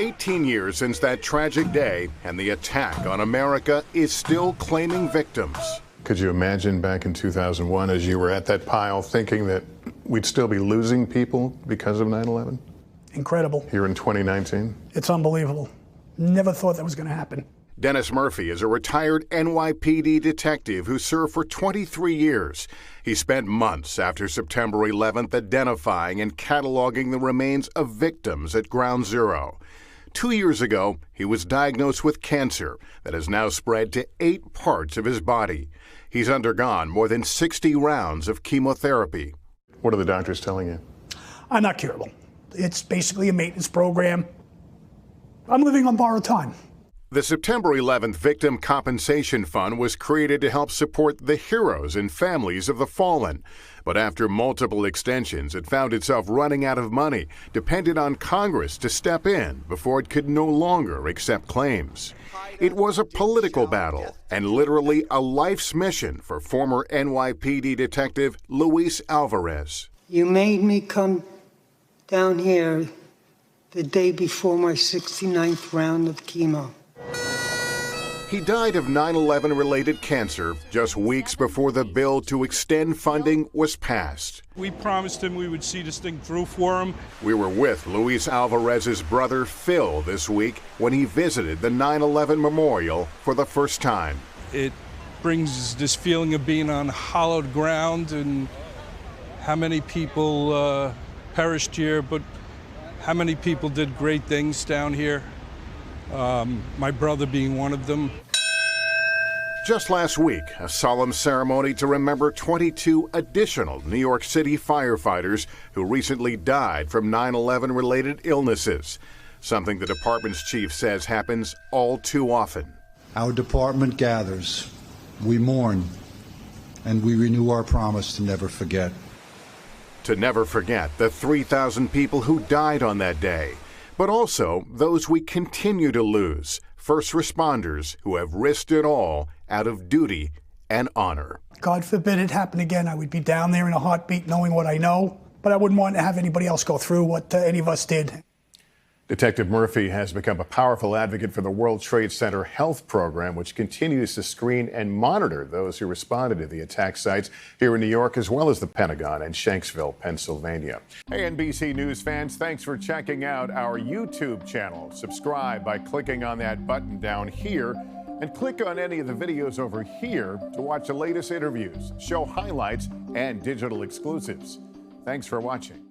18 years since that tragic day, and the attack on America is still claiming victims. Could you imagine back in 2001 as you were at that pile thinking that we'd still be losing people because of 9/11? Incredible. Here in 2019? It's unbelievable. Never thought that was going to happen. Dennis Murphy is a retired NYPD detective who served for 23 years. He spent months after September 11th identifying and cataloging the remains of victims at Ground Zero. 2 years ago, he was diagnosed with cancer that has now spread to 8 parts of his body. He's undergone more than 60 rounds of chemotherapy. What are the doctors telling you? I'm not curable. It's basically a maintenance program. I'm living on borrowed time. The September 11th Victim Compensation Fund was created to help support the heroes and families of the fallen. But after multiple extensions, it found itself running out of money, dependent on Congress to step in before it could no longer accept claims. It was a political battle and literally a life's mission for former NYPD detective Luis Alvarez. You made me come down here the day before my 69th round of chemo. He died of 9/11 related cancer just weeks before the bill to extend funding was passed. We promised him we would see this thing through for him. We were with Luis Alvarez's brother Phil this week when he visited the 9/11 memorial for the first time. It brings this feeling of being on hallowed ground, and how many people perished here, but how many people did great things down here. My brother being one of them. Just last week, a solemn ceremony to remember 22 additional New York City firefighters who recently died from 9/11 related illnesses, something the department's chief says happens all too often. Our department gathers, we mourn, and we renew our promise to never forget. To never forget the 3,000 people who died on that day, but also those we continue to lose, first responders who have risked it all out of duty and honor. God forbid it happen again. I would be down there in a heartbeat knowing what I know, but I wouldn't want to have anybody else go through what any of us did. Detective Murphy has become a powerful advocate for the World Trade Center Health Program, which continues to screen and monitor those who responded to the attack sites here in New York, as well as the Pentagon and Shanksville, Pennsylvania. Hey, NBC News fans, thanks for checking out our YouTube channel. Subscribe by clicking on that button down here, and click on any of the videos over here to watch the latest interviews, show highlights, and digital exclusives. Thanks for watching.